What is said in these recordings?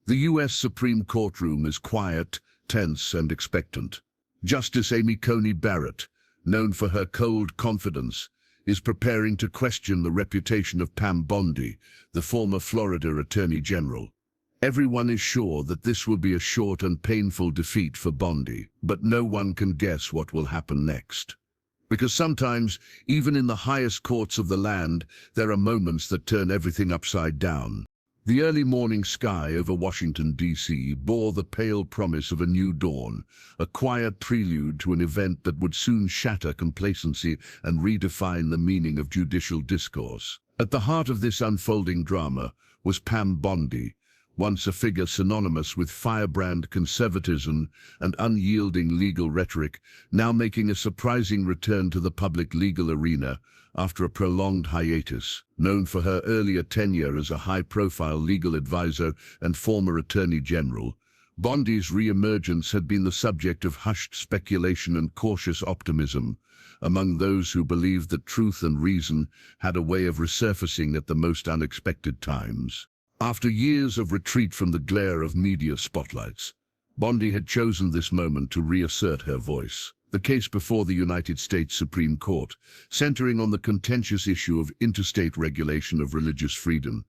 The U.S. Supreme Courtroom is quiet, tense, and expectant. Justice Amy Coney Barrett, known for her cold confidence, is preparing to question the reputation of Pam Bondi, the former Florida Attorney General. Everyone is sure that this will be a short and painful defeat for Bondi, but no one can guess what will happen next. Because sometimes, even in the highest courts of the land, there are moments that turn everything upside down. The early morning sky over Washington, D.C. bore the pale promise of a new dawn, a quiet prelude to an event that would soon shatter complacency and redefine the meaning of judicial discourse. At the heart of this unfolding drama was Pam Bondi, once a figure synonymous with firebrand conservatism and unyielding legal rhetoric, now making a surprising return to the public legal arena after a prolonged hiatus. Known for her earlier tenure as a high-profile legal advisor and former Attorney General, Bondi's re-emergence had been the subject of hushed speculation and cautious optimism among those who believed that truth and reason had a way of resurfacing at the most unexpected times. After years of retreat from the glare of media spotlights, Bondi had chosen this moment to reassert her voice. The case before the United States Supreme Court, centering on the contentious issue of interstate regulation of religious freedom,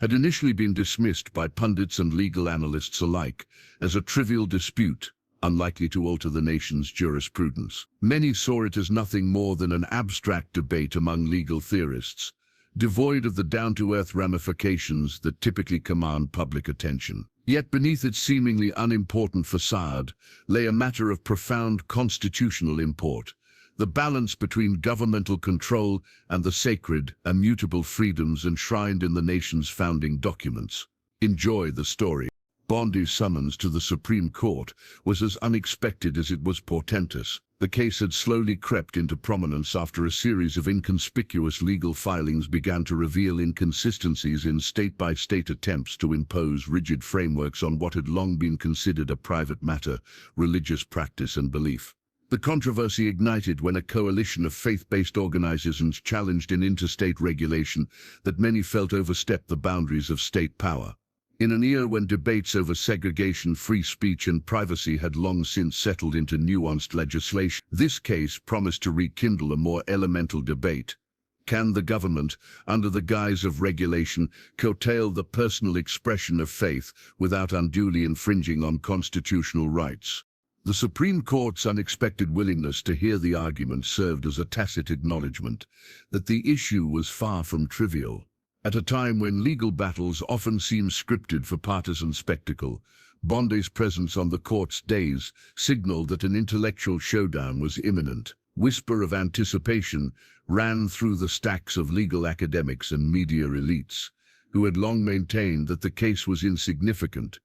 had initially been dismissed by pundits and legal analysts alike as a trivial dispute, unlikely to alter the nation's jurisprudence. Many saw it as nothing more than an abstract debate among legal theorists, devoid of the down-to-earth ramifications that typically command public attention. Yet beneath its seemingly unimportant facade lay a matter of profound constitutional import, the balance between governmental control and the sacred, immutable freedoms enshrined in the nation's founding documents. Enjoy the story. Bondi's summons to the Supreme Court was as unexpected as it was portentous. The case had slowly crept into prominence after a series of inconspicuous legal filings began to reveal inconsistencies in state-by-state attempts to impose rigid frameworks on what had long been considered a private matter, religious practice and belief. The controversy ignited when a coalition of faith-based organizations challenged an interstate regulation that many felt overstepped the boundaries of state power. In an era when debates over segregation, free speech and privacy had long since settled into nuanced legislation, this case promised to rekindle a more elemental debate. Can the government, under the guise of regulation, curtail the personal expression of faith without unduly infringing on constitutional rights? The Supreme Court's unexpected willingness to hear the argument served as a tacit acknowledgement that the issue was far from trivial. At a time when legal battles often seem scripted for partisan spectacle, Bondi's presence on the court's dais signaled that an intellectual showdown was imminent. Whisper of anticipation ran through the stacks of legal academics and media elites, who had long maintained that the case was insignificant,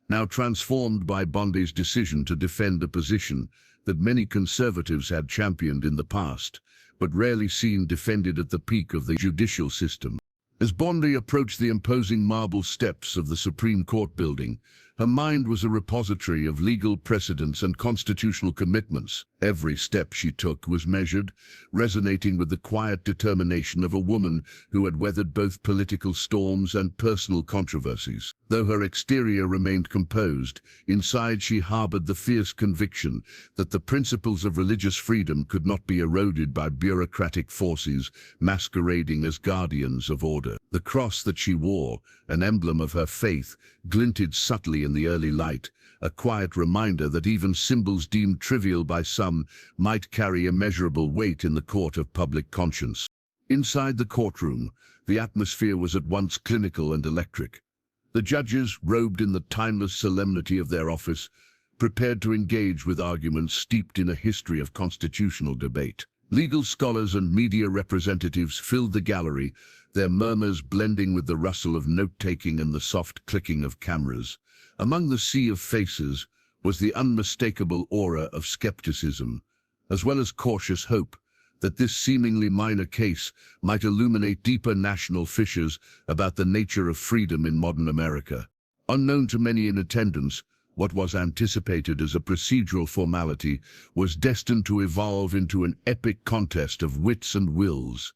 now transformed by Bondi's decision to defend a position that many conservatives had championed in the past, but rarely seen defended at the peak of the judicial system. As Bondi approached the imposing marble steps of the Supreme Court building, her mind was a repository of legal precedents and constitutional commitments. Every step she took was measured, resonating with the quiet determination of a woman who had weathered both political storms and personal controversies. Though her exterior remained composed, inside she harbored the fierce conviction that the principles of religious freedom could not be eroded by bureaucratic forces masquerading as guardians of order. The cross that she wore, an emblem of her faith, glinted subtly in the early light, a quiet reminder that even symbols deemed trivial by some might carry immeasurable weight in the court of public conscience. Inside the courtroom, the atmosphere was at once clinical and electric. The judges, robed in the timeless solemnity of their office, prepared to engage with arguments steeped in a history of constitutional debate. Legal scholars and media representatives filled the gallery, their murmurs blending with the rustle of note-taking and the soft clicking of cameras. Among the sea of faces was the unmistakable aura of skepticism, as well as cautious hope that this seemingly minor case might illuminate deeper national fissures about the nature of freedom in modern America. Unknown to many in attendance, what was anticipated as a procedural formality was destined to evolve into an epic contest of wits and wills.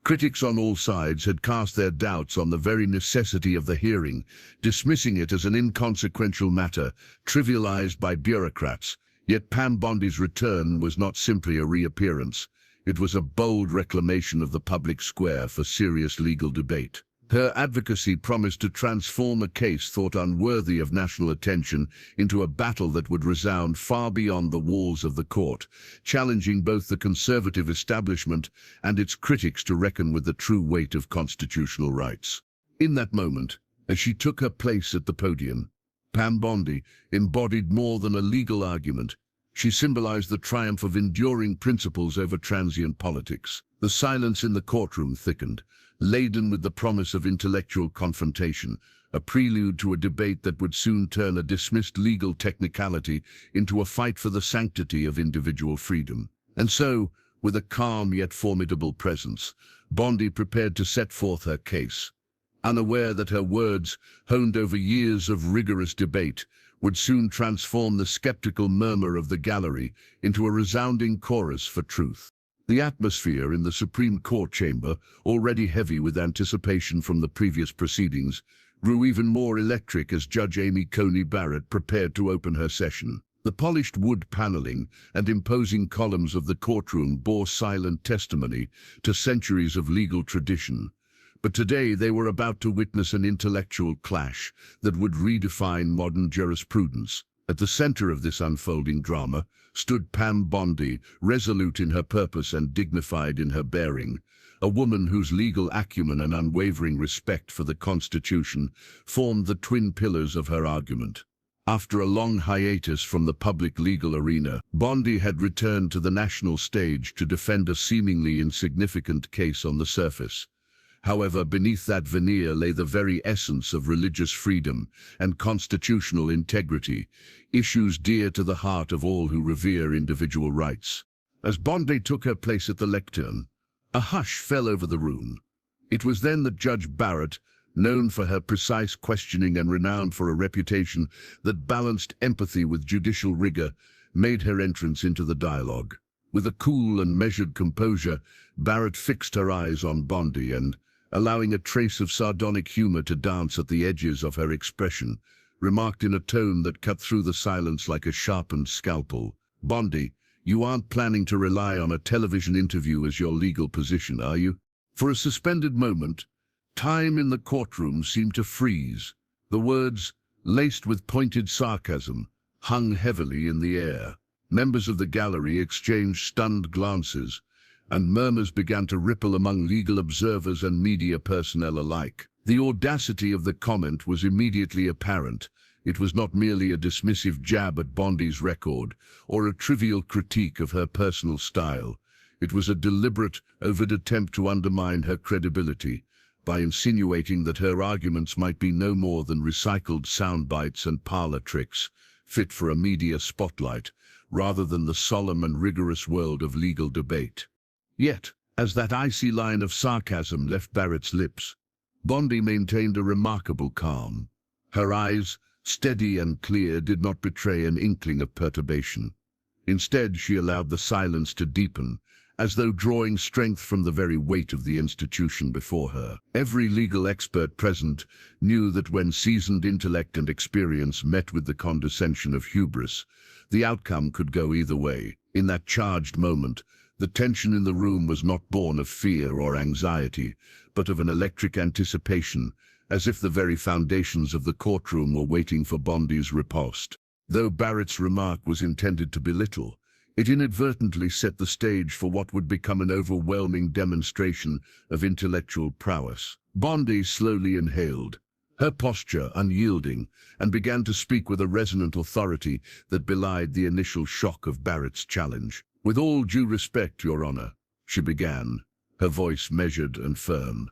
Critics on all sides had cast their doubts on the very necessity of the hearing, dismissing it as an inconsequential matter, trivialized by bureaucrats. Yet Pam Bondi's return was not simply a reappearance. It was a bold reclamation of the public square for serious legal debate. Her advocacy promised to transform a case thought unworthy of national attention into a battle that would resound far beyond the walls of the court, challenging both the conservative establishment and its critics to reckon with the true weight of constitutional rights. In that moment, as she took her place at the podium, Pam Bondi embodied more than a legal argument. She symbolized the triumph of enduring principles over transient politics. The silence in the courtroom thickened, laden with the promise of intellectual confrontation, a prelude to a debate that would soon turn a dismissed legal technicality into a fight for the sanctity of individual freedom. And so, with a calm yet formidable presence, Bondi prepared to set forth her case, unaware that her words, honed over years of rigorous debate, would soon transform the skeptical murmur of the gallery into a resounding chorus for truth. The atmosphere in the Supreme Court chamber, already heavy with anticipation from the previous proceedings, grew even more electric as Judge Amy Coney Barrett prepared to open her session. The polished wood paneling and imposing columns of the courtroom bore silent testimony to centuries of legal tradition. But today they were about to witness an intellectual clash that would redefine modern jurisprudence. At the center of this unfolding drama stood Pam Bondi, resolute in her purpose and dignified in her bearing, a woman whose legal acumen and unwavering respect for the Constitution formed the twin pillars of her argument. After a long hiatus from the public legal arena, Bondi had returned to the national stage to defend a seemingly insignificant case on the surface. However, beneath that veneer lay the very essence of religious freedom and constitutional integrity, issues dear to the heart of all who revere individual rights. As Bondi took her place at the lectern, a hush fell over the room. It was then that Judge Barrett, known for her precise questioning and renowned for a reputation that balanced empathy with judicial rigor, made her entrance into the dialogue. With a cool and measured composure, Barrett fixed her eyes on Bondi and, allowing a trace of sardonic humor to dance at the edges of her expression, remarked in a tone that cut through the silence like a sharpened scalpel, "Bondi, you aren't planning to rely on a television interview as your legal position, are you?" For a suspended moment, time in the courtroom seemed to freeze. The words, laced with pointed sarcasm, hung heavily in the air. Members of the gallery exchanged stunned glances, and murmurs began to ripple among legal observers and media personnel alike. The audacity of the comment was immediately apparent. It was not merely a dismissive jab at Bondi's record or a trivial critique of her personal style. It was a deliberate, overt attempt to undermine her credibility by insinuating that her arguments might be no more than recycled sound bites and parlor tricks, fit for a media spotlight, rather than the solemn and rigorous world of legal debate. Yet, as that icy line of sarcasm left Barrett's lips, Bondi maintained a remarkable calm. Her eyes, steady and clear, did not betray an inkling of perturbation. Instead, she allowed the silence to deepen, as though drawing strength from the very weight of the institution before her. Every legal expert present knew that when seasoned intellect and experience met with the condescension of hubris, the outcome could go either way. In that charged moment, the tension in the room was not born of fear or anxiety, but of an electric anticipation, as if the very foundations of the courtroom were waiting for Bondi's riposte. Though Barrett's remark was intended to belittle, it inadvertently set the stage for what would become an overwhelming demonstration of intellectual prowess. Bondi slowly inhaled, her posture unyielding, and began to speak with a resonant authority that belied the initial shock of Barrett's challenge. "With all due respect, Your Honor," she began, her voice measured and firm,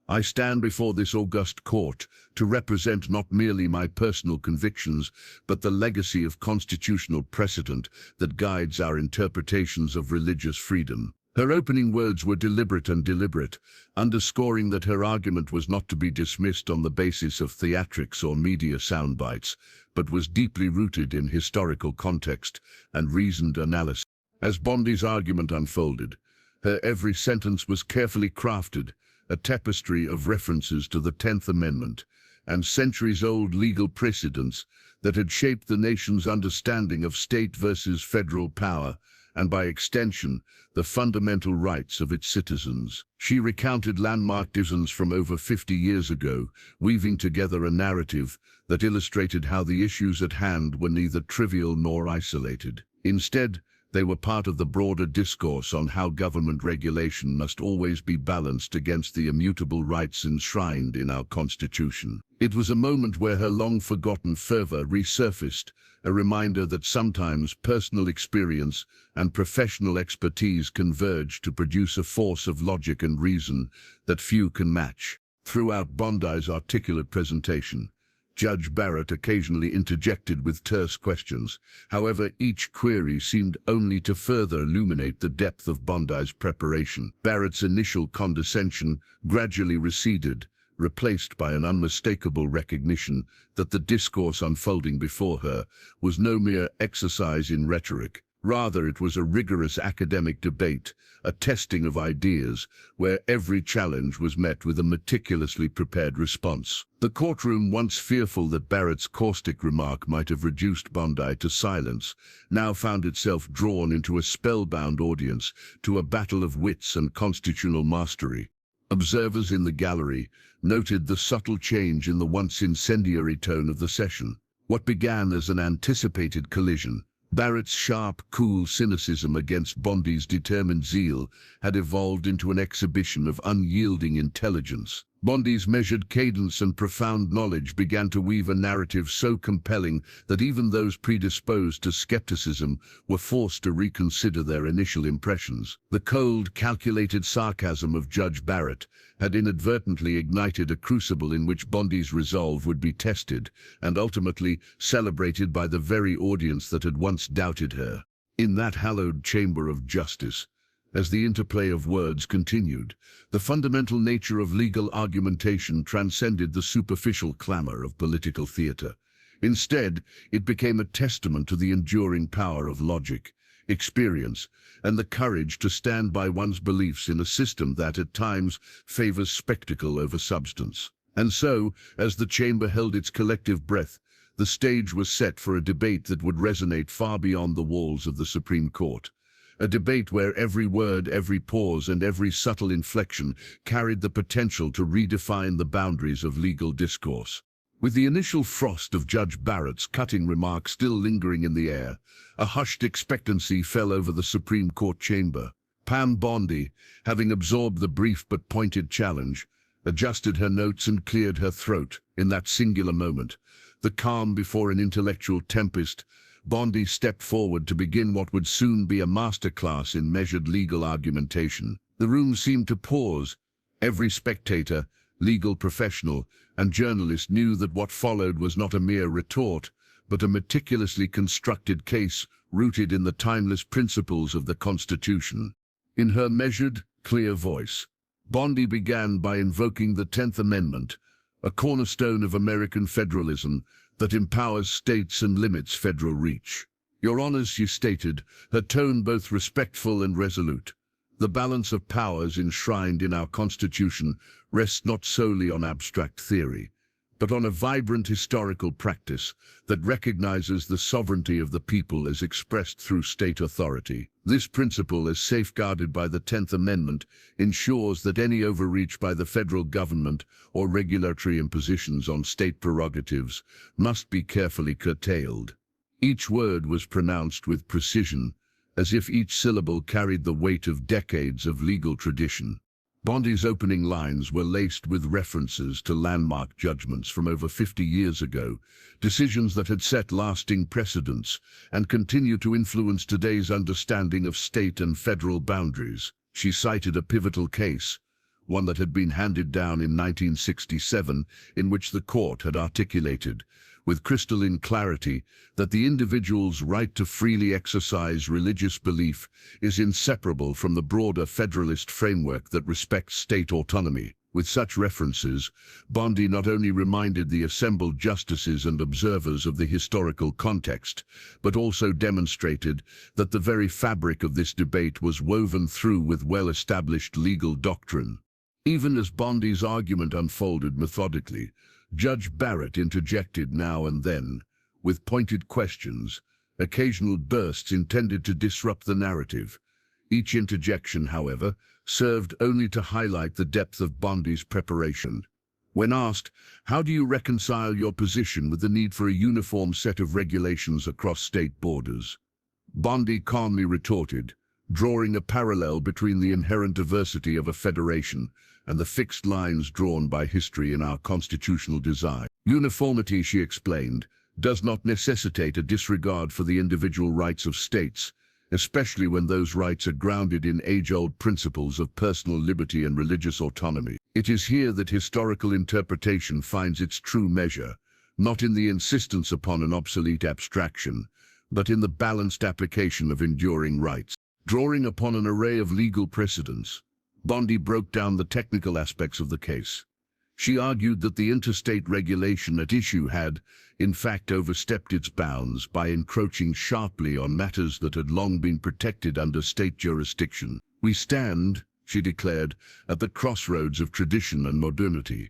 "I stand before this august court to represent not merely my personal convictions, but the legacy of constitutional precedent that guides our interpretations of religious freedom." Her opening words were deliberate, underscoring that her argument was not to be dismissed on the basis of theatrics or media soundbites, but was deeply rooted in historical context and reasoned analysis. As Bondi's argument unfolded, Her every sentence was carefully crafted, a tapestry of references to the 10th Amendment and centuries-old legal precedents that had shaped the nation's understanding of state versus federal power, and by extension, the fundamental rights of its citizens. She recounted landmark decisions from over 50 years ago, weaving together a narrative that illustrated how the issues at hand were neither trivial nor isolated. Instead, they were part of the broader discourse on how government regulation must always be balanced against the immutable rights enshrined in our Constitution. It was a moment where her long-forgotten fervor resurfaced, a reminder that sometimes personal experience and professional expertise converge to produce a force of logic and reason that few can match. Throughout Bondi's articulate presentation, Judge Barrett occasionally interjected with terse questions. However, each query seemed only to further illuminate the depth of Bondi's preparation. Barrett's initial condescension gradually receded, replaced by an unmistakable recognition that the discourse unfolding before her was no mere exercise in rhetoric. Rather, it was a rigorous academic debate, a testing of ideas, where every challenge was met with a meticulously prepared response. The courtroom, once fearful that Barrett's caustic remark might have reduced Bondi to silence, now found itself drawn into a spellbound audience, to a battle of wits and constitutional mastery. Observers in the gallery noted the subtle change in the once incendiary tone of the session. What began as an anticipated collision, Barrett's sharp, cool cynicism against Bondi's determined zeal, had evolved into an exhibition of unyielding intelligence. Bondi's measured cadence and profound knowledge began to weave a narrative so compelling that even those predisposed to skepticism were forced to reconsider their initial impressions. The cold, calculated sarcasm of Judge Barrett had inadvertently ignited a crucible in which Bondi's resolve would be tested and ultimately celebrated by the very audience that had once doubted her. In that hallowed chamber of justice, as the interplay of words continued, the fundamental nature of legal argumentation transcended the superficial clamor of political theater. Instead, it became a testament to the enduring power of logic, experience, and the courage to stand by one's beliefs in a system that at times favors spectacle over substance. And so, as the chamber held its collective breath, the stage was set for a debate that would resonate far beyond the walls of the Supreme Court. A debate where every word, every pause, and every subtle inflection carried the potential to redefine the boundaries of legal discourse. With the initial frost of Judge Barrett's cutting remarks still lingering in the air, a hushed expectancy fell over the Supreme Court chamber. Pam Bondi, having absorbed the brief but pointed challenge, adjusted her notes and cleared her throat. In that singular moment, the calm before an intellectual tempest, Bondi stepped forward to begin what would soon be a masterclass in measured legal argumentation. The room seemed to pause. Every spectator, legal professional, and journalist knew that what followed was not a mere retort, but a meticulously constructed case rooted in the timeless principles of the Constitution. In her measured, clear voice, Bondi began by invoking the 10th Amendment, a cornerstone of American federalism that empowers states and limits federal reach. "Your Honors," she stated, her tone both respectful and resolute, "the balance of powers enshrined in our Constitution rests not solely on abstract theory, but on a vibrant historical practice that recognizes the sovereignty of the people as expressed through state authority. This principle, as safeguarded by the 10th Amendment, ensures that any overreach by the federal government or regulatory impositions on state prerogatives must be carefully curtailed." Each word was pronounced with precision, as if each syllable carried the weight of decades of legal tradition. Bondi's opening lines were laced with references to landmark judgments from over 50 years ago, decisions that had set lasting precedents and continue to influence today's understanding of state and federal boundaries. She cited a pivotal case, one that had been handed down in 1967, in which the court had articulated, with crystalline clarity, that the individual's right to freely exercise religious belief is inseparable from the broader federalist framework that respects state autonomy. With such references, Bondi not only reminded the assembled justices and observers of the historical context, but also demonstrated that the very fabric of this debate was woven through with well-established legal doctrine. Even as Bondi's argument unfolded methodically, Judge Barrett interjected now and then, with pointed questions, occasional bursts intended to disrupt the narrative. Each interjection, however, served only to highlight the depth of Bondi's preparation. When asked, "How do you reconcile your position with the need for a uniform set of regulations across state borders?" Bondi calmly retorted, drawing a parallel between the inherent diversity of a federation and the fixed lines drawn by history in our constitutional design. Uniformity, she explained, does not necessitate a disregard for the individual rights of states, especially when those rights are grounded in age-old principles of personal liberty and religious autonomy. It is here that historical interpretation finds its true measure, not in the insistence upon an obsolete abstraction, but in the balanced application of enduring rights. Drawing upon an array of legal precedents, Bondi broke down the technical aspects of the case. She argued that the interstate regulation at issue had, in fact, overstepped its bounds by encroaching sharply on matters that had long been protected under state jurisdiction. "We stand," she declared, "at the crossroads of tradition and modernity.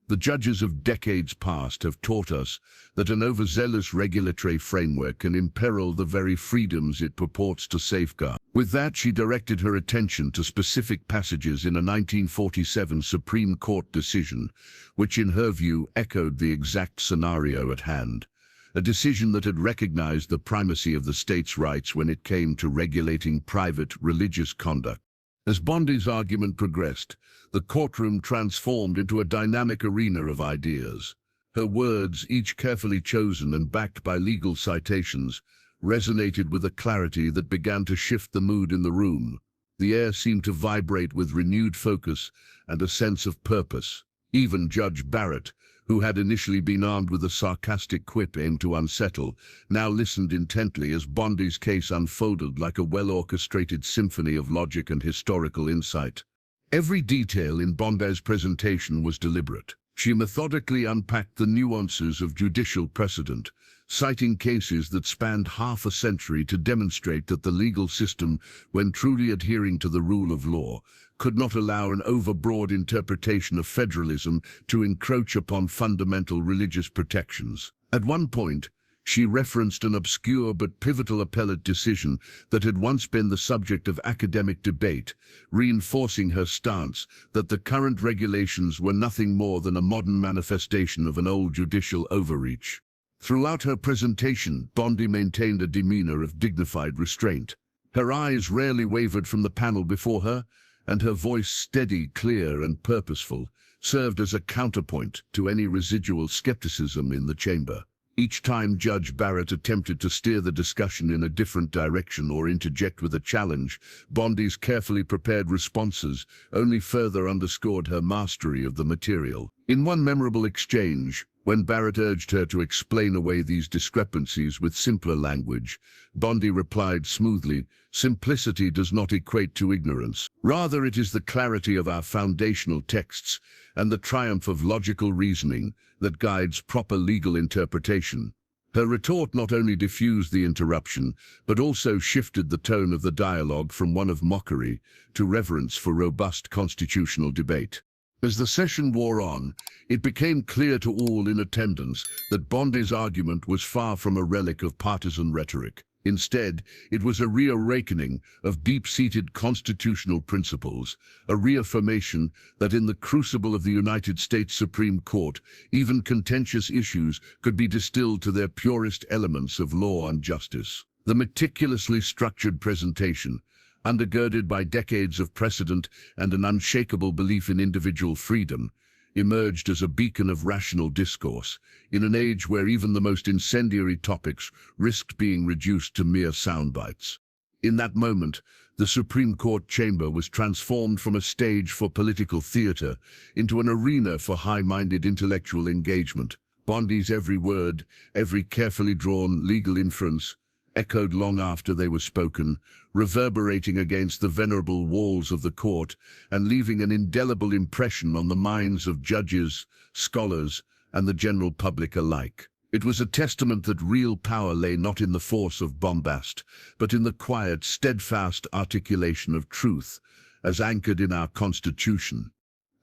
The judges of decades past have taught us that an overzealous regulatory framework can imperil the very freedoms it purports to safeguard." With that, she directed her attention to specific passages in a 1947 Supreme Court decision, which in her view echoed the exact scenario at hand. A decision that had recognized the primacy of the state's rights when it came to regulating private religious conduct. As Bondi's argument progressed, the courtroom transformed into a dynamic arena of ideas. Her words, each carefully chosen and backed by legal citations, resonated with a clarity that began to shift the mood in the room. The air seemed to vibrate with renewed focus and a sense of purpose. Even Judge Barrett, who had initially been armed with a sarcastic quip aimed to unsettle, now listened intently as Bondi's case unfolded like a well-orchestrated symphony of logic and historical insight. Every detail in Bondi's presentation was deliberate. She methodically unpacked the nuances of judicial precedent, citing cases that spanned half a century to demonstrate that the legal system, when truly adhering to the rule of law, could not allow an overbroad interpretation of federalism to encroach upon fundamental religious protections. At one point, she referenced an obscure but pivotal appellate decision that had once been the subject of academic debate, reinforcing her stance that the current regulations were nothing more than a modern manifestation of an old judicial overreach. Throughout her presentation, Bondi maintained a demeanor of dignified restraint. Her eyes rarely wavered from the panel before her, and her voice, steady, clear, and purposeful, served as a counterpoint to any residual skepticism in the chamber. Each time Judge Barrett attempted to steer the discussion in a different direction or interject with a challenge, Bondi's carefully prepared responses only further underscored her mastery of the material. In one memorable exchange, when Barrett urged her to explain away these discrepancies with simpler language, Bondi replied smoothly, "Simplicity does not equate to ignorance. Rather, it is the clarity of our foundational texts and the triumph of logical reasoning that guides proper legal interpretation." Her retort not only diffused the interruption, but also shifted the tone of the dialogue from one of mockery to reverence for robust constitutional debate. As the session wore on, it became clear to all in attendance that Bondi's argument was far from a relic of partisan rhetoric. Instead, it was a reawakening of deep-seated constitutional principles, a reaffirmation that in the crucible of the United States Supreme Court, even contentious issues could be distilled to their purest elements of law and justice. The meticulously structured presentation, undergirded by decades of precedent and an unshakable belief in individual freedom, emerged as a beacon of rational discourse in an age where even the most incendiary topics risked being reduced to mere soundbites. In that moment, the Supreme Court chamber was transformed from a stage for political theater into an arena for high-minded intellectual engagement. Bondi's every word, every carefully drawn legal inference, echoed long after they were spoken, reverberating against the venerable walls of the court and leaving an indelible impression on the minds of judges, scholars, and the general public alike. It was a testament that real power lay not in the force of bombast, but in the quiet, steadfast articulation of truth, as anchored in our Constitution.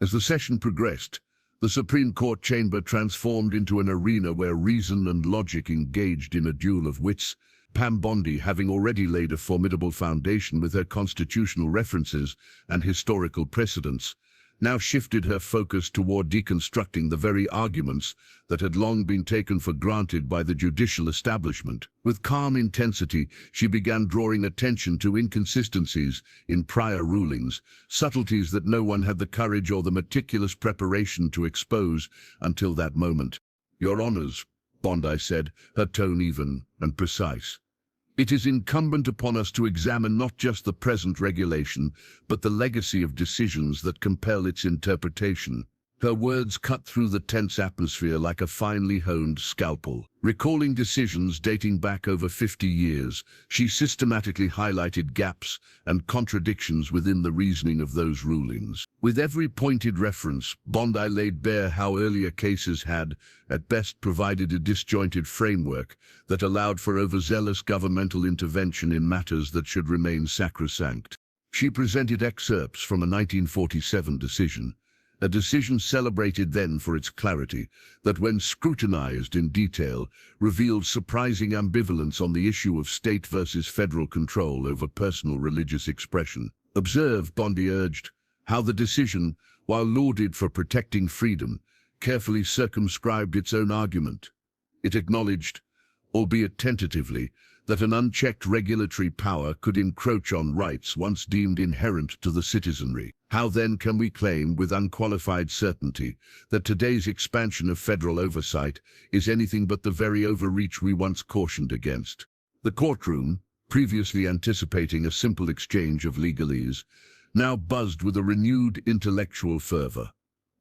As the session progressed, the Supreme Court chamber transformed into an arena where reason and logic engaged in a duel of wits. Pam Bondi, having already laid a formidable foundation with her constitutional references and historical precedents, now shifted her focus toward deconstructing the very arguments that had long been taken for granted by the judicial establishment. With calm intensity, she began drawing attention to inconsistencies in prior rulings, subtleties that no one had the courage or the meticulous preparation to expose until that moment. "Your Honors," Bondi said, her tone even and precise, "it is incumbent upon us to examine not just the present regulation, but the legacy of decisions that compel its interpretation." Her words cut through the tense atmosphere like a finely honed scalpel. Recalling decisions dating back over 50 years, she systematically highlighted gaps and contradictions within the reasoning of those rulings. With every pointed reference, Bondi laid bare how earlier cases had, at best, provided a disjointed framework that allowed for overzealous governmental intervention in matters that should remain sacrosanct. She presented excerpts from a 1947 decision, a decision celebrated then for its clarity, that when scrutinized in detail, revealed surprising ambivalence on the issue of state versus federal control over personal religious expression. "Observe," Bondi urged, "how the decision, while lauded for protecting freedom, carefully circumscribed its own argument. It acknowledged, albeit tentatively, that an unchecked regulatory power could encroach on rights once deemed inherent to the citizenry. How then can we claim with unqualified certainty that today's expansion of federal oversight is anything but the very overreach we once cautioned against?" The courtroom, previously anticipating a simple exchange of legalese, now buzzed with a renewed intellectual fervor.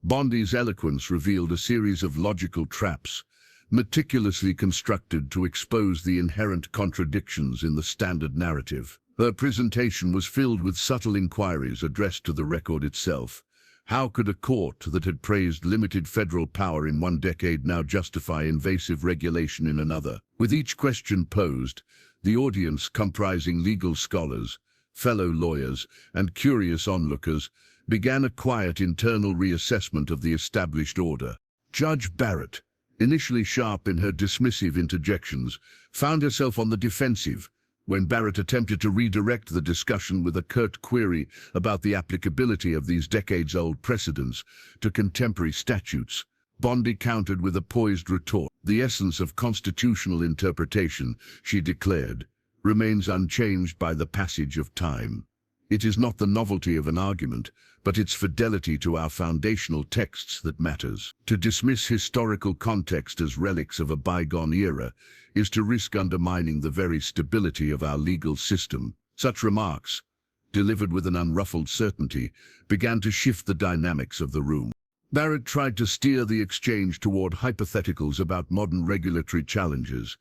Bondi's eloquence revealed a series of logical traps, meticulously constructed to expose the inherent contradictions in the standard narrative. Her presentation was filled with subtle inquiries addressed to the record itself. How could a court that had praised limited federal power in one decade now justify invasive regulation in another? With each question posed, the audience, comprising legal scholars, fellow lawyers, and curious onlookers, began a quiet internal reassessment of the established order. Judge Barrett, initially sharp in her dismissive interjections, found herself on the defensive when Barrett attempted to redirect the discussion with a curt query about the applicability of these decades-old precedents to contemporary statutes. Bondi countered with a poised retort. "The essence of constitutional interpretation," she declared, "remains unchanged by the passage of time. It is not the novelty of an argument, but its fidelity to our foundational texts that matters. To dismiss historical context as relics of a bygone era is to risk undermining the very stability of our legal system." Such remarks, delivered with an unruffled certainty, began to shift the dynamics of the room. Barrett tried to steer the exchange toward hypotheticals about modern regulatory challenges,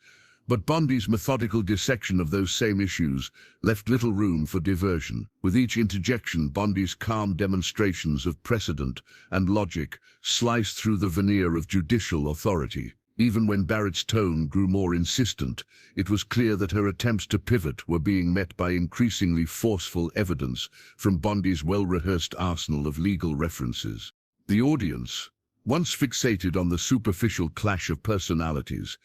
but Bondi's methodical dissection of those same issues left little room for diversion. With each interjection, Bondi's calm demonstrations of precedent and logic sliced through the veneer of judicial authority. Even when Barrett's tone grew more insistent, it was clear that her attempts to pivot were being met by increasingly forceful evidence from Bondi's well-rehearsed arsenal of legal references. The audience, once fixated on the superficial clash of personalities,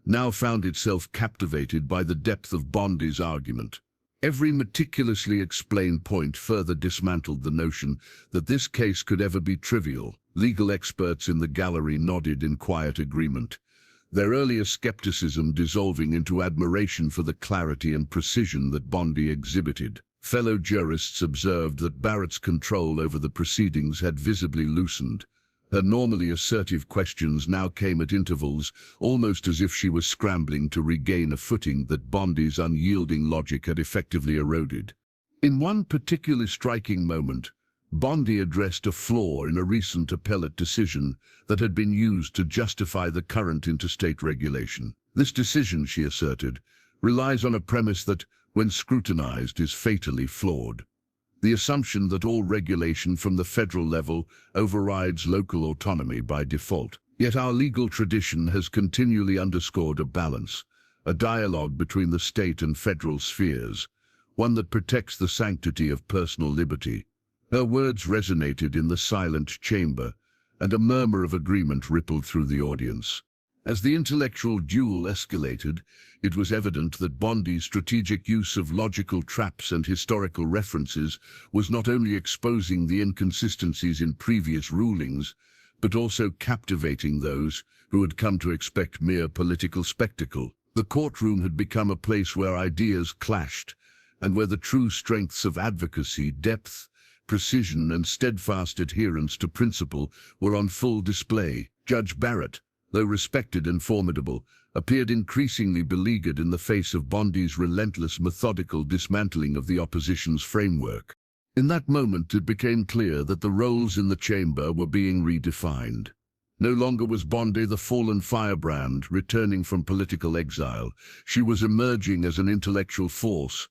now found itself captivated by the depth of Bondi's argument. Every meticulously explained point further dismantled the notion that this case could ever be trivial. Legal experts in the gallery nodded in quiet agreement, their earlier skepticism dissolving into admiration for the clarity and precision that Bondi exhibited. Fellow jurists observed that Barrett's control over the proceedings had visibly loosened. Her normally assertive questions now came at intervals, almost as if she was scrambling to regain a footing that Bondi's unyielding logic had effectively eroded. In one particularly striking moment, Bondi addressed a flaw in a recent appellate decision that had been used to justify the current interstate regulation. This decision, she asserted, relies on a premise that, when scrutinized, is fatally flawed. The assumption that all regulation from the federal level overrides local autonomy by default. Yet our legal tradition has continually underscored a balance, a dialogue between the state and federal spheres, one that protects the sanctity of personal liberty. Her words resonated in the silent chamber, and a murmur of agreement rippled through the audience. As the intellectual duel escalated, it was evident that Bondi's strategic use of logical traps and historical references was not only exposing the inconsistencies in previous rulings, but also captivating those who had come to expect mere political spectacle. The courtroom had become a place where ideas clashed, and where the true strengths of advocacy, depth, precision, and steadfast adherence to principle were on full display. Judge Barrett, though respected and formidable, appeared increasingly beleaguered in the face of Bondi's relentless, methodical dismantling of the opposition's framework. In that moment, it became clear that the roles in the chamber were being redefined. No longer was Bondi the fallen firebrand returning from political exile. She was emerging as an intellectual force,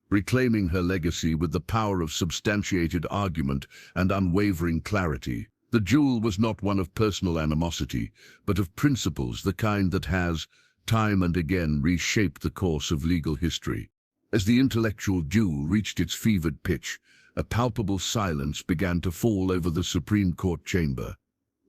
reclaiming her legacy with the power of substantiated argument and unwavering clarity. The duel was not one of personal animosity, but of principles, the kind that has, time and again, reshaped the course of legal history. As the intellectual duel reached its fevered pitch, a palpable silence began to fall over the Supreme Court chamber.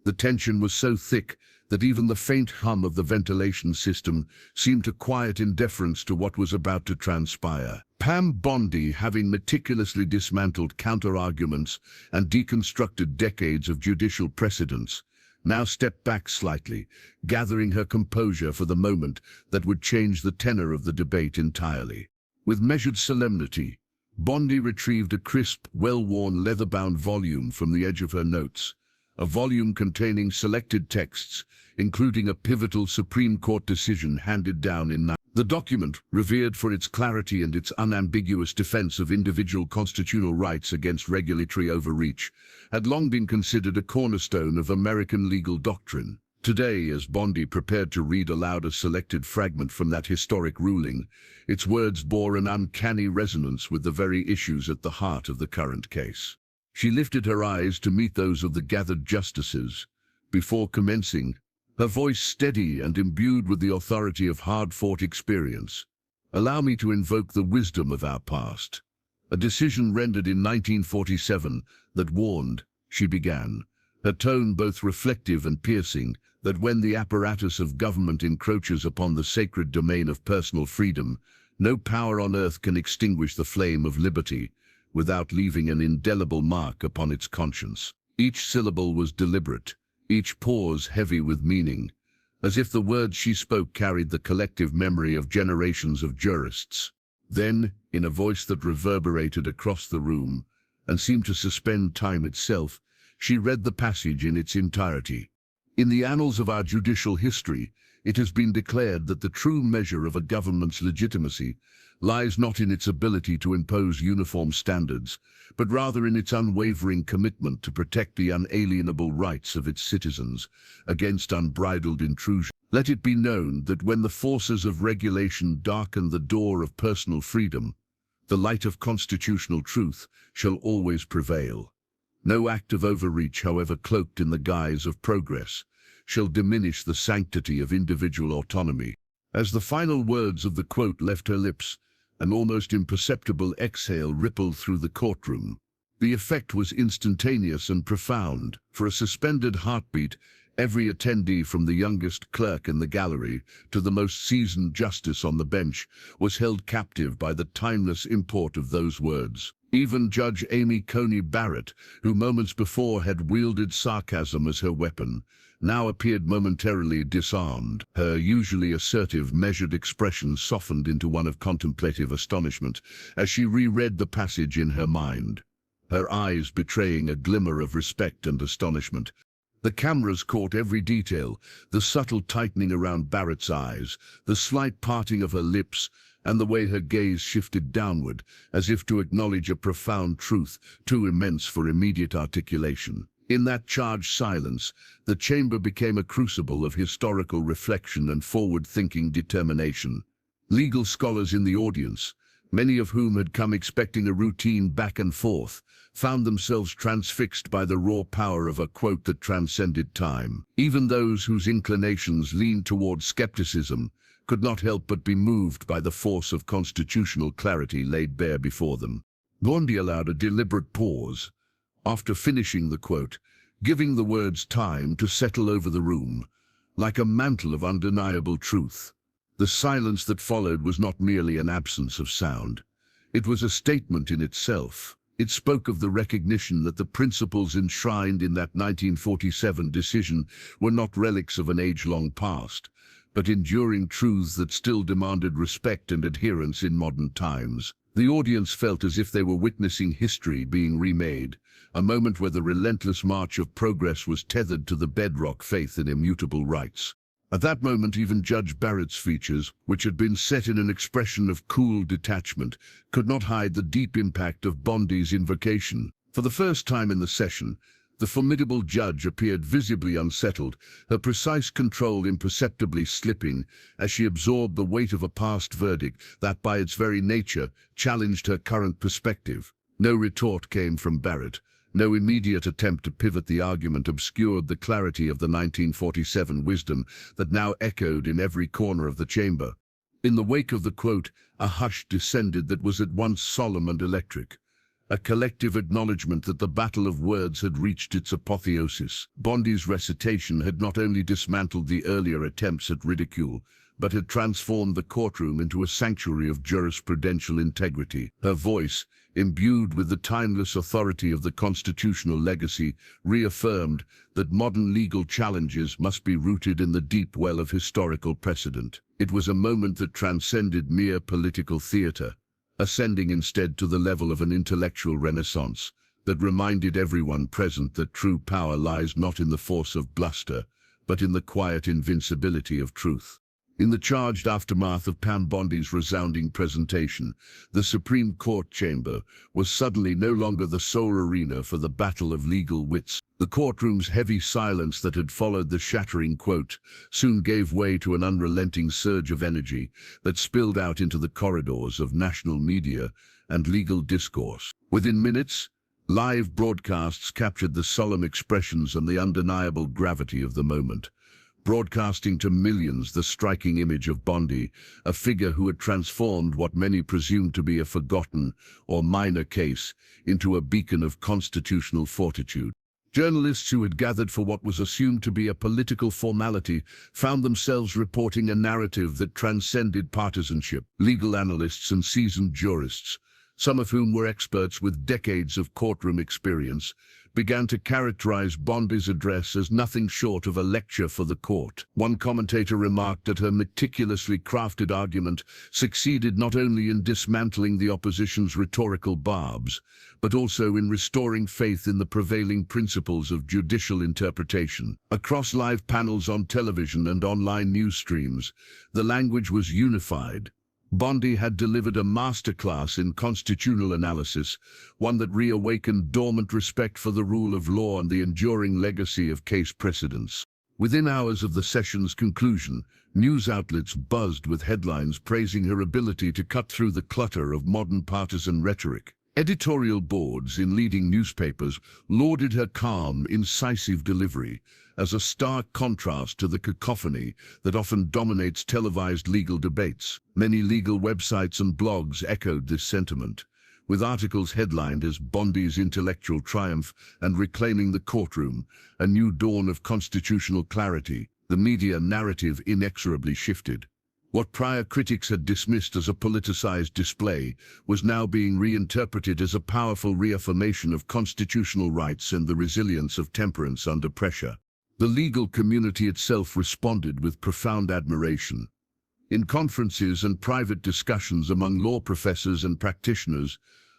The tension was so thick that even the faint hum of the ventilation system seemed to quiet in deference to what was about to transpire. Pam Bondi, having meticulously dismantled counter-arguments and deconstructed decades of judicial precedents, now stepped back slightly, gathering her composure for the moment that would change the tenor of the debate entirely. With measured solemnity, Bondi retrieved a crisp, well-worn, leather-bound volume from the edge of her notes, a volume containing selected texts, including a pivotal Supreme Court decision handed down in The document, revered for its clarity and its unambiguous defense of individual constitutional rights against regulatory overreach, had long been considered a cornerstone of American legal doctrine. Today, as Bondi prepared to read aloud a selected fragment from that historic ruling, its words bore an uncanny resonance with the very issues at the heart of the current case. She lifted her eyes to meet those of the gathered justices. Before commencing, her voice steady and imbued with the authority of hard-fought experience, "Allow me to invoke the wisdom of our past. A decision rendered in 1947 that warned," she began, her tone both reflective and piercing, "that when the apparatus of government encroaches upon the sacred domain of personal freedom, no power on earth can extinguish the flame of liberty without leaving an indelible mark upon its conscience." Each syllable was deliberate, each pause heavy with meaning, as if the words she spoke carried the collective memory of generations of jurists. Then, in a voice that reverberated across the room and seemed to suspend time itself, she read the passage in its entirety. "In the annals of our judicial history, it has been declared that the true measure of a government's legitimacy lies not in its ability to impose uniform standards, but rather in its unwavering commitment to protect the unalienable rights of its citizens against unbridled intrusion. Let it be known that when the forces of regulation darken the door of personal freedom, the light of constitutional truth shall always prevail. No act of overreach, however cloaked in the guise of progress, shall diminish the sanctity of individual autonomy." As the final words of the quote left her lips, an almost imperceptible exhale rippled through the courtroom. The effect was instantaneous and profound. For a suspended heartbeat, every attendee, from the youngest clerk in the gallery to the most seasoned justice on the bench, was held captive by the timeless import of those words. Even Judge Amy Coney Barrett, who moments before had wielded sarcasm as her weapon, now appeared momentarily disarmed. Her usually assertive, measured expression softened into one of contemplative astonishment as she reread the passage in her mind, her eyes betraying a glimmer of respect and astonishment. The cameras caught every detail, the subtle tightening around Barrett's eyes, the slight parting of her lips, and the way her gaze shifted downward, as if to acknowledge a profound truth too immense for immediate articulation. In that charged silence, the chamber became a crucible of historical reflection and forward-thinking determination. Legal scholars in the audience, many of whom had come expecting a routine back and forth, found themselves transfixed by the raw power of a quote that transcended time. Even those whose inclinations leaned toward skepticism could not help but be moved by the force of constitutional clarity laid bare before them. Bondi allowed a deliberate pause after finishing the quote, giving the words time to settle over the room, like a mantle of undeniable truth. The silence that followed was not merely an absence of sound. It was a statement in itself. It spoke of the recognition that the principles enshrined in that 1947 decision were not relics of an age-long past, but enduring truths that still demanded respect and adherence in modern times. The audience felt as if they were witnessing history being remade, a moment where the relentless march of progress was tethered to the bedrock faith in immutable rights. At that moment, even Judge Barrett's features, which had been set in an expression of cool detachment, could not hide the deep impact of Bondi's invocation. For the first time in the session, the formidable judge appeared visibly unsettled, her precise control imperceptibly slipping as she absorbed the weight of a past verdict that, by its very nature, challenged her current perspective. No retort came from Barrett. No immediate attempt to pivot the argument obscured the clarity of the 1947 wisdom that now echoed in every corner of the chamber. In the wake of the quote, a hush descended that was at once solemn and electric, a collective acknowledgement that the battle of words had reached its apotheosis. Bondi's recitation had not only dismantled the earlier attempts at ridicule, but had transformed the courtroom into a sanctuary of jurisprudential integrity. Her voice, imbued with the timeless authority of the constitutional legacy, reaffirmed that modern legal challenges must be rooted in the deep well of historical precedent. It was a moment that transcended mere political theater, ascending instead to the level of an intellectual renaissance that reminded everyone present that true power lies not in the force of bluster, but in the quiet invincibility of truth. In the charged aftermath of Pam Bondi's resounding presentation, the Supreme Court chamber was suddenly no longer the sole arena for the battle of legal wits. The courtroom's heavy silence that had followed the shattering quote soon gave way to an unrelenting surge of energy that spilled out into the corridors of national media and legal discourse. Within minutes, live broadcasts captured the solemn expressions and the undeniable gravity of the moment, broadcasting to millions the striking image of Bondi, a figure who had transformed what many presumed to be a forgotten or minor case into a beacon of constitutional fortitude. Journalists who had gathered for what was assumed to be a political formality found themselves reporting a narrative that transcended partisanship. Legal analysts and seasoned jurists, some of whom were experts with decades of courtroom experience, began to characterize Bondi's address as nothing short of a lecture for the court. One commentator remarked that her meticulously crafted argument succeeded not only in dismantling the opposition's rhetorical barbs, but also in restoring faith in the prevailing principles of judicial interpretation. Across live panels on television and online news streams, the language was unified. Bondi had delivered a masterclass in constitutional analysis, one that reawakened dormant respect for the rule of law and the enduring legacy of case precedents. Within hours of the session's conclusion, news outlets buzzed with headlines praising her ability to cut through the clutter of modern partisan rhetoric. Editorial boards in leading newspapers lauded her calm, incisive delivery as a stark contrast to the cacophony that often dominates televised legal debates. Many legal websites and blogs echoed this sentiment, with articles headlined as Bondi's intellectual triumph and reclaiming the courtroom, a new dawn of constitutional clarity. The media narrative inexorably shifted. What prior critics had dismissed as a politicized display was now being reinterpreted as a powerful reaffirmation of constitutional rights and the resilience of temperance under pressure. The legal community itself responded with profound admiration. In conferences and private discussions among law professors and practitioners,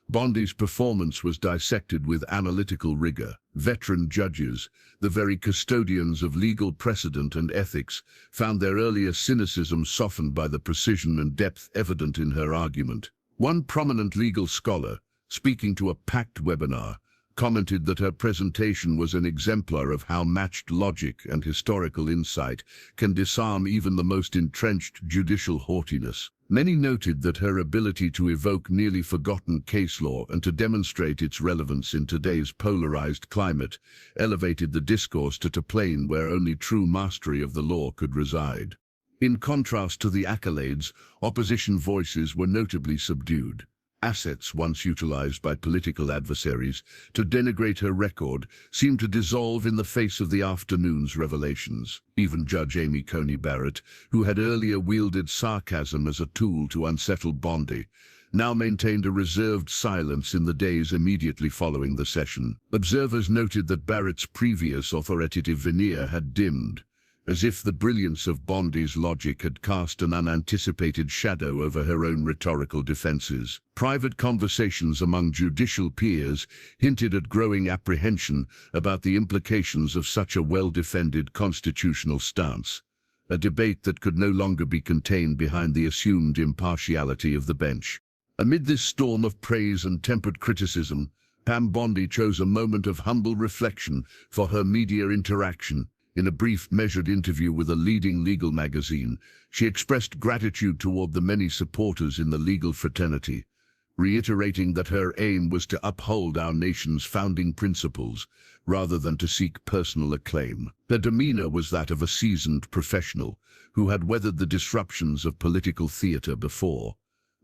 Bondi's performance was dissected with analytical rigor. Veteran judges, the very custodians of legal precedent and ethics, found their earlier cynicism softened by the precision and depth evident in her argument. One prominent legal scholar, speaking to a packed webinar, commented that her presentation was an exemplar of how matched logic and historical insight can disarm even the most entrenched judicial haughtiness. Many noted that her ability to evoke nearly forgotten case law and to demonstrate its relevance in today's polarized climate elevated the discourse to a plane where only true mastery of the law could reside. In contrast to the accolades, opposition voices were notably subdued. Assets once utilized by political adversaries to denigrate her record seemed to dissolve in the face of the afternoon's revelations. Even Judge Amy Coney Barrett, who had earlier wielded sarcasm as a tool to unsettle Bondi, now maintained a reserved silence in the days immediately following the session. Observers noted that Barrett's previous authoritative veneer had dimmed, as if the brilliance of Bondi's logic had cast an unanticipated shadow over her own rhetorical defenses. Private conversations among judicial peers hinted at growing apprehension about the implications of such a well-defended constitutional stance, a debate that could no longer be contained behind the assumed impartiality of the bench. Amid this storm of praise and tempered criticism, Pam Bondi chose a moment of humble reflection for her media interaction. In a brief, measured interview with a leading legal magazine, she expressed gratitude toward the many supporters in the legal fraternity, reiterating that her aim was to uphold our nation's founding principles rather than to seek personal acclaim. Her demeanor was that of a seasoned professional who had weathered the disruptions of political theater before.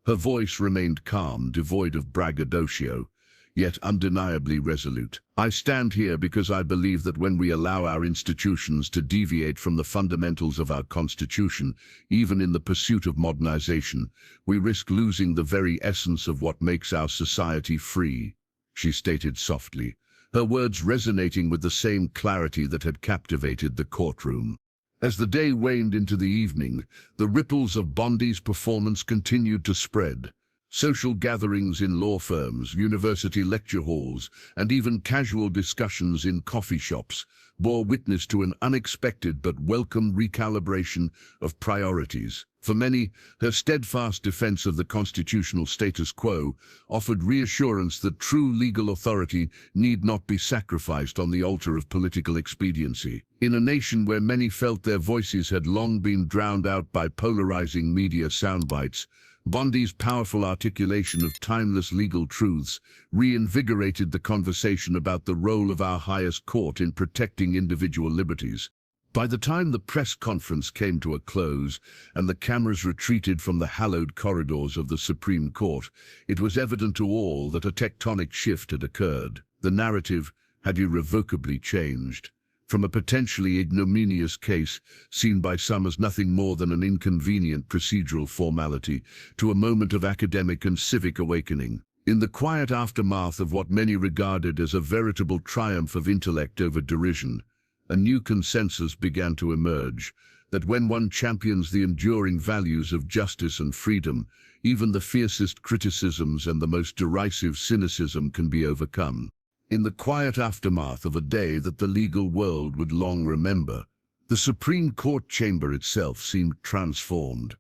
Her voice remained calm, devoid of braggadocio, yet undeniably resolute. I stand here because I believe that when we allow our institutions to deviate from the fundamentals of our Constitution, even in the pursuit of modernization, we risk losing the very essence of what makes our society free, she stated softly, her words resonating with the same clarity that had captivated the courtroom. As the day waned into the evening, the ripples of Bondi's performance continued to spread. Social gatherings in law firms, university lecture halls, and even casual discussions in coffee shops bore witness to an unexpected but welcome recalibration of priorities. For many, her steadfast defense of the constitutional status quo offered reassurance that true legal authority need not be sacrificed on the altar of political expediency. In a nation where many felt their voices had long been drowned out by polarizing media soundbites, Bondi's powerful articulation of timeless legal truths reinvigorated the conversation about the role of our highest court in protecting individual liberties. By the time the press conference came to a close and the cameras retreated from the hallowed corridors of the Supreme Court, it was evident to all that a tectonic shift had occurred. The narrative had irrevocably changed. From a potentially ignominious case, seen by some as nothing more than an inconvenient procedural formality, to a moment of academic and civic awakening. In the quiet aftermath of what many regarded as a veritable triumph of intellect over derision, a new consensus began to emerge, that when one champions the enduring values of justice and freedom, even the fiercest criticisms and the most derisive cynicism can be overcome. In the quiet aftermath of a day that the legal world would long remember, the Supreme Court chamber itself seemed transformed.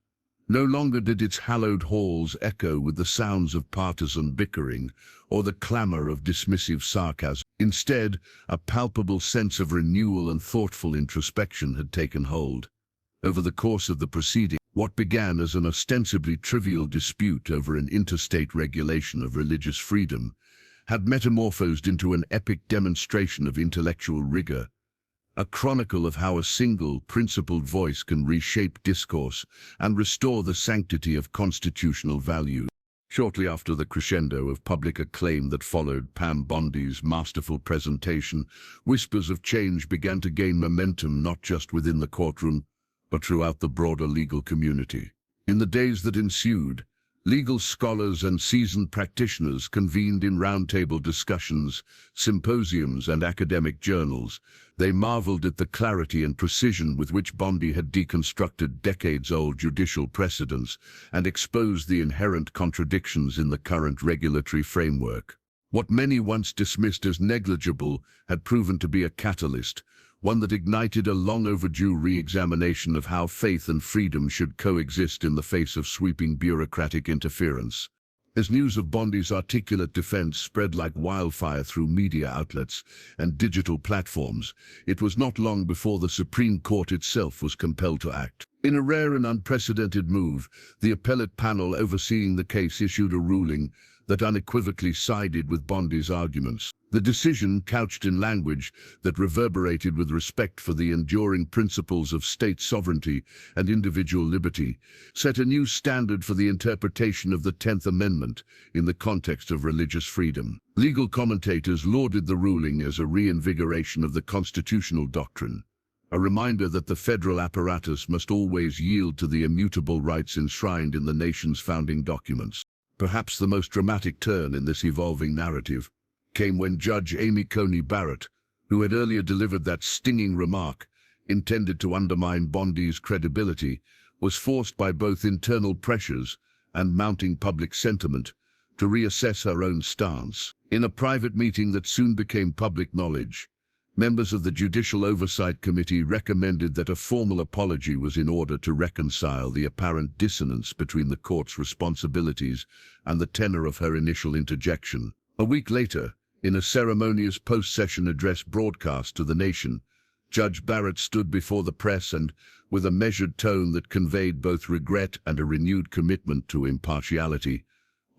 No longer did its hallowed halls echo with the sounds of partisan bickering or the clamor of dismissive sarcasm. Instead, a palpable sense of renewal and thoughtful introspection had taken hold. Over the course of the proceeding, what began as an ostensibly trivial dispute over an interstate regulation of religious freedom had metamorphosed into an epic demonstration of intellectual rigor, a chronicle of how a single, principled voice can reshape discourse and restore the sanctity of constitutional values. Shortly after the crescendo of public acclaim that followed Pam Bondi's masterful presentation, whispers of change began to gain momentum not just within the courtroom, but throughout the broader legal community. In the days that ensued, legal scholars and seasoned practitioners convened in roundtable discussions, symposiums, and academic journals. They marveled at the clarity and precision with which Bondi had deconstructed decades-old judicial precedents and exposed the inherent contradictions in the current regulatory framework. What many once dismissed as negligible had proven to be a catalyst, one that ignited a long-overdue re-examination of how faith and freedom should coexist in the face of sweeping bureaucratic interference. As news of Bondi's articulate defense spread like wildfire through media outlets and digital platforms, it was not long before the Supreme Court itself was compelled to act. In a rare and unprecedented move, the appellate panel overseeing the case issued a ruling that unequivocally sided with Bondi's arguments. The decision, couched in language that reverberated with respect for the enduring principles of state sovereignty and individual liberty, set a new standard for the interpretation of the 10th Amendment in the context of religious freedom. Legal commentators lauded the ruling as a reinvigoration of the constitutional doctrine, a reminder that the federal apparatus must always yield to the immutable rights enshrined in the nation's founding documents. Perhaps the most dramatic turn in this evolving narrative came when Judge Amy Coney Barrett, who had earlier delivered that stinging remark intended to undermine Bondi's credibility, was forced by both internal pressures and mounting public sentiment to reassess her own stance. In a private meeting that soon became public knowledge, members of the Judicial Oversight Committee recommended that a formal apology was in order to reconcile the apparent dissonance between the court's responsibilities and the tenor of her initial interjection. A week later, in a ceremonious post-session address broadcast to the nation, Judge Barrett stood before the press and, with a measured tone that conveyed both regret and a renewed commitment to impartiality,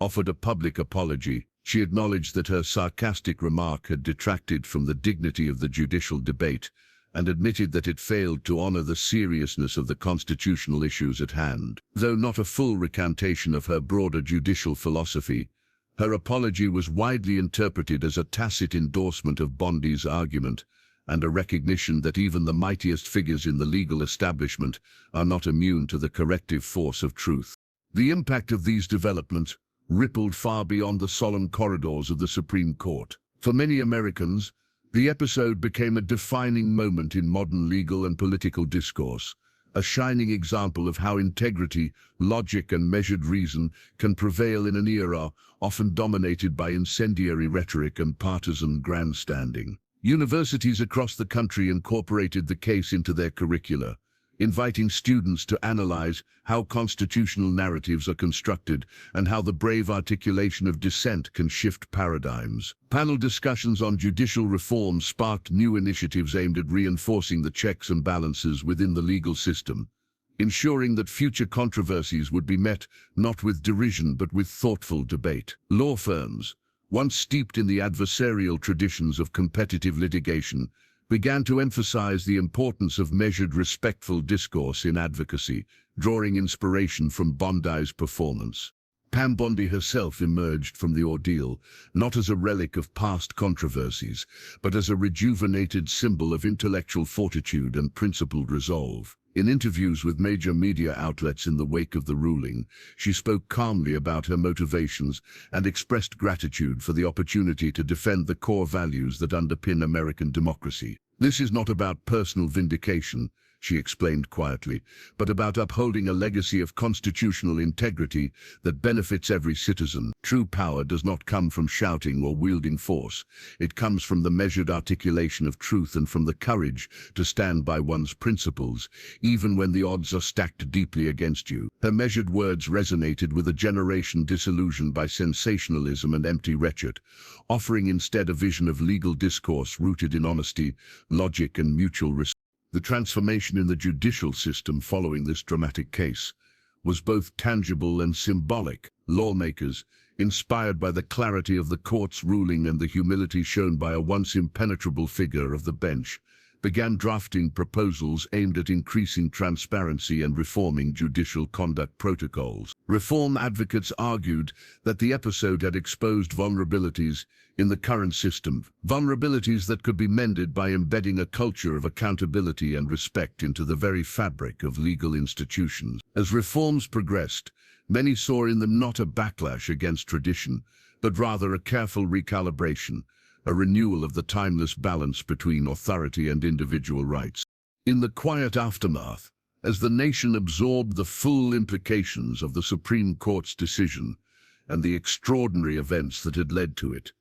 offered a public apology. She acknowledged that her sarcastic remark had detracted from the dignity of the judicial debate and admitted that it failed to honor the seriousness of the constitutional issues at hand. Though not a full recantation of her broader judicial philosophy, her apology was widely interpreted as a tacit endorsement of Bondi's argument and a recognition that even the mightiest figures in the legal establishment are not immune to the corrective force of truth. The impact of these developments rippled far beyond the solemn corridors of the Supreme Court. For many Americans, the episode became a defining moment in modern legal and political discourse, a shining example of how integrity, logic, and measured reason can prevail in an era often dominated by incendiary rhetoric and partisan grandstanding. Universities across the country incorporated the case into their curricula, inviting students to analyze how constitutional narratives are constructed and how the brave articulation of dissent can shift paradigms. Panel discussions on judicial reform sparked new initiatives aimed at reinforcing the checks and balances within the legal system, ensuring that future controversies would be met not with derision but with thoughtful debate. Law firms, once steeped in the adversarial traditions of competitive litigation, began to emphasize the importance of measured, respectful discourse in advocacy, drawing inspiration from Bondi's performance. Pam Bondi herself emerged from the ordeal, not as a relic of past controversies, but as a rejuvenated symbol of intellectual fortitude and principled resolve. In interviews with major media outlets in the wake of the ruling, she spoke calmly about her motivations and expressed gratitude for the opportunity to defend the core values that underpin American democracy. "This is not about personal vindication," she explained quietly, "but about upholding a legacy of constitutional integrity that benefits every citizen. True power does not come from shouting or wielding force. It comes from the measured articulation of truth and from the courage to stand by one's principles, even when the odds are stacked deeply against you." Her measured words resonated with a generation disillusioned by sensationalism and empty rhetoric, offering instead a vision of legal discourse rooted in honesty, logic, and mutual respect. The transformation in the judicial system following this dramatic case was both tangible and symbolic. Lawmakers, inspired by the clarity of the court's ruling and the humility shown by a once impenetrable figure of the bench, began drafting proposals aimed at increasing transparency and reforming judicial conduct protocols. Reform advocates argued that the episode had exposed vulnerabilities in the current system, vulnerabilities that could be mended by embedding a culture of accountability and respect into the very fabric of legal institutions. As reforms progressed, many saw in them not a backlash against tradition, but rather a careful recalibration, a renewal of the timeless balance between authority and individual rights. In the quiet aftermath, as the nation absorbed the full implications of the Supreme Court's decision and the extraordinary events that had led to it,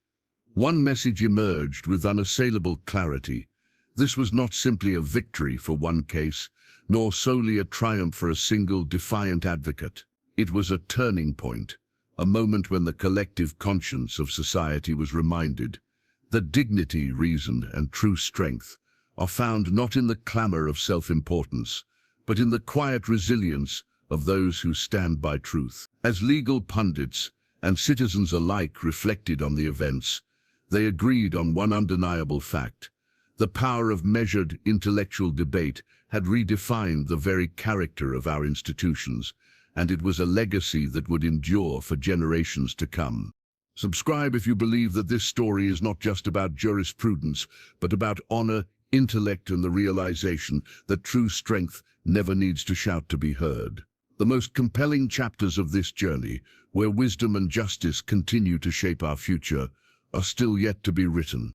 one message emerged with unassailable clarity. This was not simply a victory for one case, nor solely a triumph for a single defiant advocate. It was a turning point, a moment when the collective conscience of society was reminded that dignity, reason, and true strength are found not in the clamor of self-importance, but in the quiet resilience of those who stand by truth. As legal pundits and citizens alike reflected on the events, they agreed on one undeniable fact: the power of measured intellectual debate had redefined the very character of our institutions, and it was a legacy that would endure for generations to come. Subscribe if you believe that this story is not just about jurisprudence, but about honor, intellect, and the realization that true strength never needs to shout to be heard. The most compelling chapters of this journey, where wisdom and justice continue to shape our future, are still yet to be written.